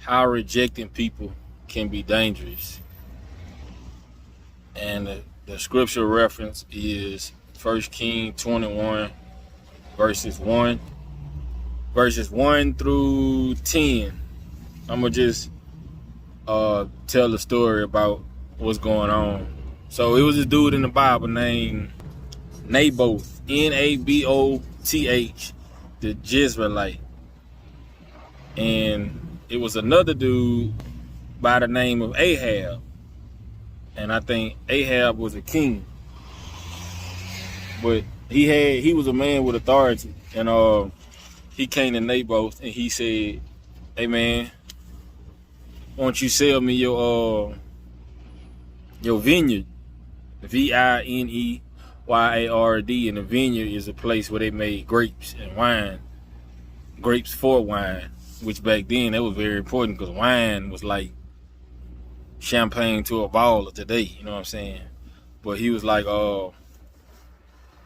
how rejecting people can be dangerous. And the scripture reference is 1 Kings 21, verses 1, verses 1 through 10. I'm going to just tell the story about what's going on. So it was a dude in the Bible named Naboth, Naboth, the Jezreelite. And it was another dude by the name of Ahab. And I think Ahab was a king. But he was a man with authority. And he came to Naboth and he said, "Hey man, why don't you sell me your vineyard?" Vineyard. And the vineyard is a place where they made grapes and wine. Grapes for wine. Which back then, that was very important because wine was like champagne to a baller today. You know what I'm saying? But he was like,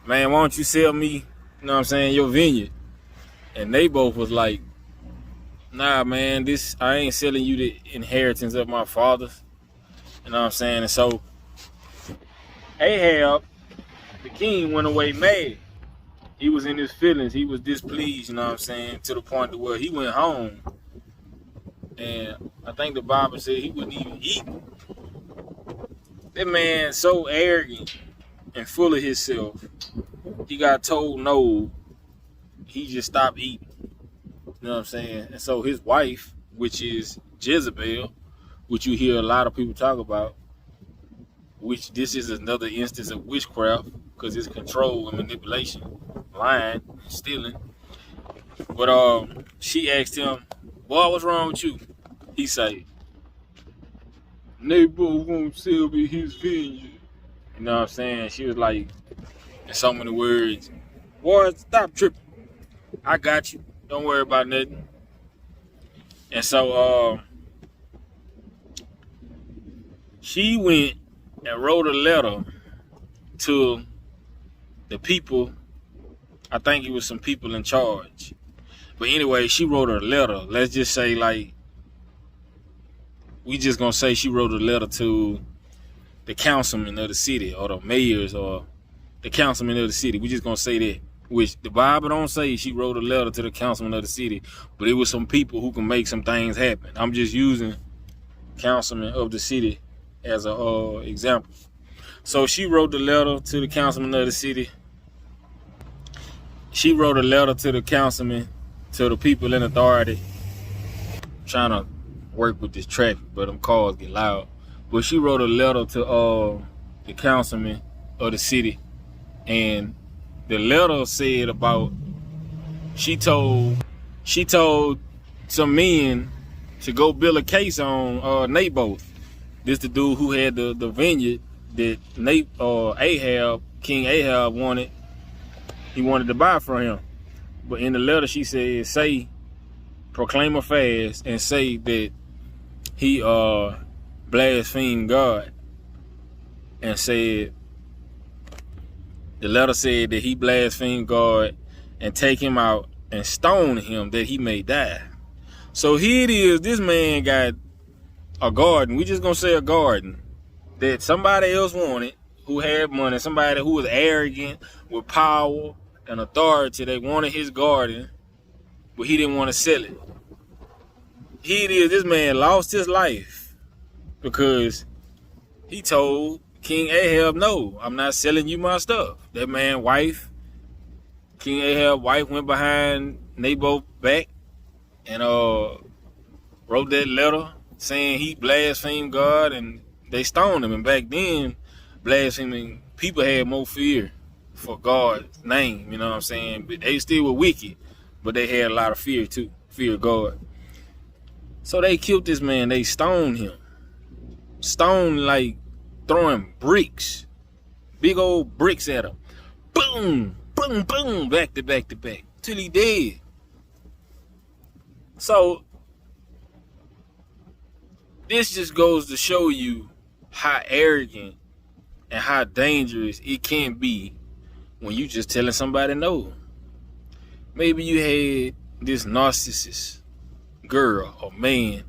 man, why don't you sell me, you know what I'm saying, your vineyard? And they both was like, nah, man, I ain't selling you the inheritance of my fathers. You know what I'm saying? And so Ahab, the king, went away mad. He was in his feelings. He was displeased, you know what I'm saying, to the point to where he went home. And I think the Bible said he wouldn't even eat. That man so arrogant and full of himself, he got told no, he just stopped eating. You know what I'm saying? And so his wife, which is Jezebel, which you hear a lot of people talk about, which this is another instance of witchcraft because it's control and manipulation, lying, and stealing. But she asked him, "Boy, what's wrong with you?" He said, "Neighbor won't sell me his vineyard." You know what I'm saying? She was like, in so many words, "Boy, stop tripping. I got you. Don't worry about nothing." And so she went and wrote a letter to the people. I think it was some people in charge. But anyway, she wrote a letter. Let's just say, like, we just gonna say she wrote a letter to the councilman of the city or the mayors or the councilman of the city. We just gonna say that. Which the Bible don't say she wrote a letter to the councilman of the city, but it was some people who can make some things happen. I'm just using councilman of the city as a example. So she wrote the letter to the councilman of the city. She wrote a letter to the councilman, to the people in authority. I'm trying to work with this traffic, but them cars get loud. But she wrote a letter to the councilman of the city, and the letter said about she told some men to go build a case on Naboth. This the dude who had the vineyard that King Ahab wanted. He wanted to buy from him. But in the letter she said, proclaim a fast and say that he blasphemed God. And said, the letter said that he blasphemed God and take him out and stone him that he may die. So here it is, this man got a garden, we just gonna say a garden, that somebody else wanted, who had money, somebody who was arrogant with power and authority. They wanted his garden, but he didn't want to sell it. Here it is, this man lost his life because he told King Ahab, "No, I'm not selling you my stuff." That man's wife, King Ahab's wife, went behind Naboth's back and wrote that letter saying he blasphemed God, and they stoned him. And back then, blaspheming people had more fear for God's name, you know what I'm saying? But they still were wicked, but they had a lot of fear too, fear of God. So they killed this man. They stoned him. Stoned like throwing bricks, big old bricks at him. Boom, boom, boom, back to back to back, till he dead. So this just goes to show you how arrogant and how dangerous it can be when you just telling somebody no. Maybe you had this narcissist girl or man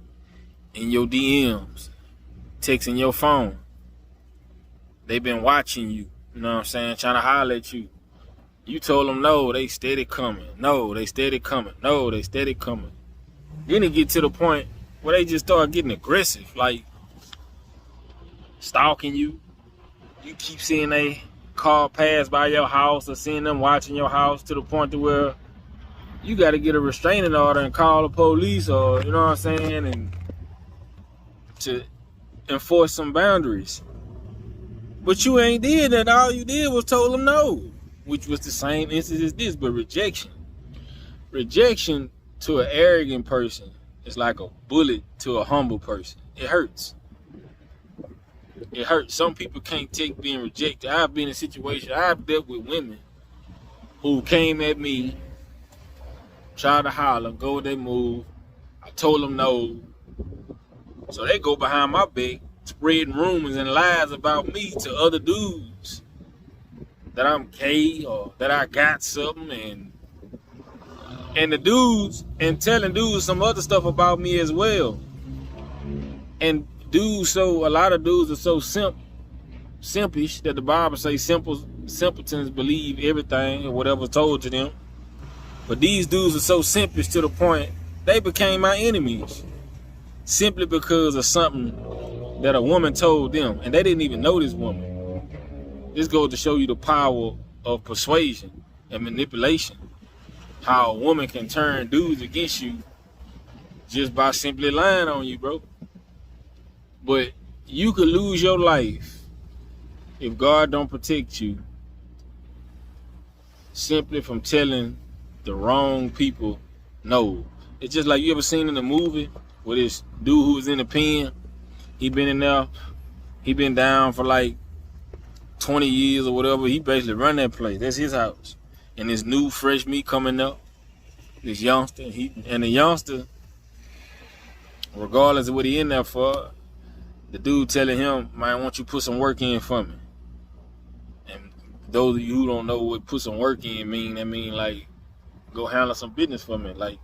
in your DMs, texting your phone. They been watching you, you know what I'm saying, trying to holler at you. You told them no, they steady coming. No, they steady coming. No, they steady coming. Then it get to the point where they just start getting aggressive, like stalking you. You keep seeing they car pass by your house or seeing them watching your house to the point to where you got to get a restraining order and call the police, or you know what I'm saying, and to enforce some boundaries. But you ain't did that. All you did was told them no, which was the same instance as this, but rejection. Rejection to an arrogant person is like a bullet to a humble person. It hurts. It hurts. Some people can't take being rejected. I've been in a situation, I've dealt with women who came at me, tried to holler, go with their move. I told them no. So they go behind my back, spreading rumors and lies about me to other dudes. That I'm gay or that I got something, and the dudes, and telling dudes some other stuff about me as well. And dudes, so a lot of dudes are so simpish that the Bible says simpletons believe everything or whatever's told to them. But these dudes are so simpish to the point they became my enemies simply because of something that a woman told them, and they didn't even know this woman. This goes to show you the power of persuasion and manipulation. How a woman can turn dudes against you just by simply lying on you, bro. But you could lose your life if God don't protect you simply from telling the wrong people no. It's just like, you ever seen in the movie where this dude who was in the pen, he been in there, he been down for like 20 years or whatever. He basically run that place. That's his house. And this new fresh meat coming up, this youngster, the youngster, regardless of what he in there for, the dude telling him, man, why don't you put some work in for me? And those of you who don't know what put some work in mean, that mean like go handle some business for me, like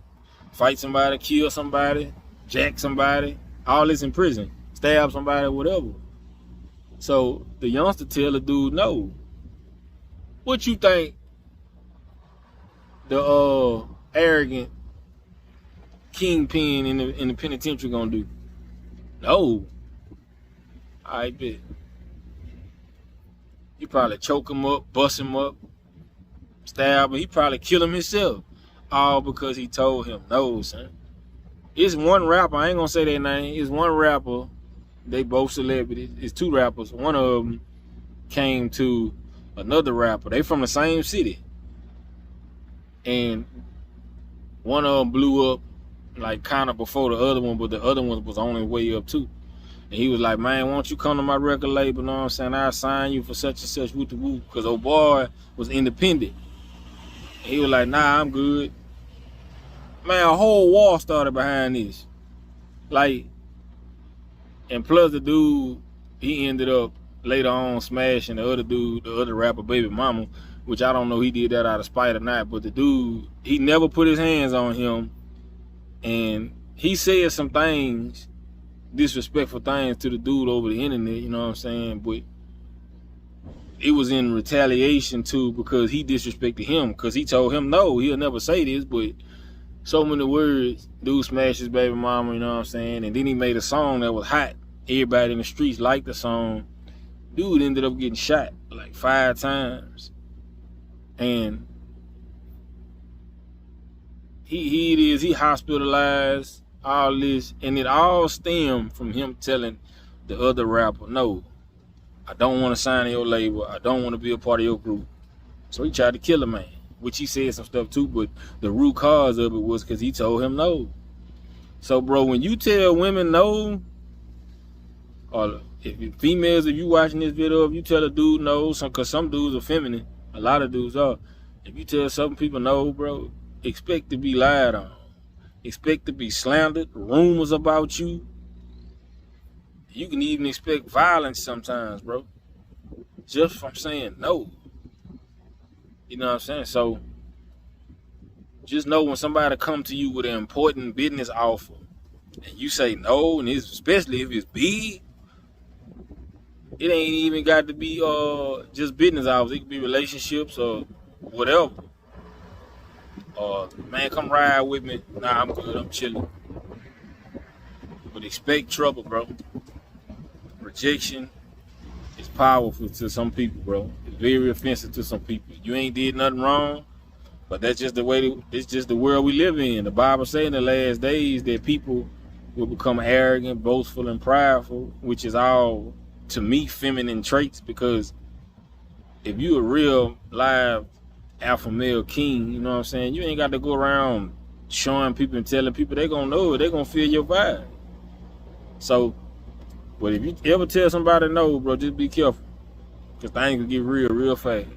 fight somebody, kill somebody, jack somebody, all this in prison, stab somebody, whatever. So the youngster tell the dude no. What you think the arrogant kingpin in the penitentiary gonna do? No. I bet. He probably choke him up, bust him up, stab him. He probably kill him himself. All because he told him no, son. It's one rapper, I ain't gonna say their name. It's one rapper. They both celebrities. It's two rappers. One of them came to another rapper. They from the same city. And one of them blew up like kind of before the other one, but the other one was on his way up too. And he was like, man, why don't you come to my record label? You know what I'm saying? I'll sign you for such and such, woo to woo. Because old boy was independent. And he was like, nah, I'm good. Man, a whole war started behind this. Like, and plus the dude, he ended up later on smashing the other dude, the other rapper, Baby Mama, which I don't know he did that out of spite or not, but the dude, he never put his hands on him, and he said some things, disrespectful things to the dude over the internet, you know what I'm saying, but it was in retaliation too, because he disrespected him, because he told him no, he'll never say this, but so many words, dude smashed his baby mama, you know what I'm saying, and then he made a song that was hot. Everybody in the streets liked the song. Dude ended up getting shot like 5 times. And he hospitalized, all this, and it all stemmed from him telling the other rapper, no, I don't want to sign your label, I don't want to be a part of your group. So he tried to kill a man, which he said some stuff too, but the root cause of it was because he told him no. So bro, when you tell women no, or if females, if you watching this video, if you tell a dude no, because some dudes are feminine, a lot of dudes are. If you tell some people no, bro, expect to be lied on. Expect to be slandered, rumors about you. You can even expect violence sometimes, bro. Just from saying no. You know what I'm saying? So, just know when somebody come to you with an important business offer, and you say no, and it's, especially if it's big, it ain't even got to be just business hours. It could be relationships or whatever. Man, come ride with me. Nah, I'm good. I'm chilling. But expect trouble, bro. Rejection is powerful to some people, bro. It's very offensive to some people. You ain't did nothing wrong, but that's just the way. It's just the world we live in. The Bible say in the last days that people will become arrogant, boastful, and prideful, which is all, to me, feminine traits. Because if you a real live alpha male king, you know what I'm saying, you ain't got to go around showing people and telling people. They gonna know it. They gonna feel your vibe. So, but if you ever tell somebody no, bro, just be careful, because things can get real fast.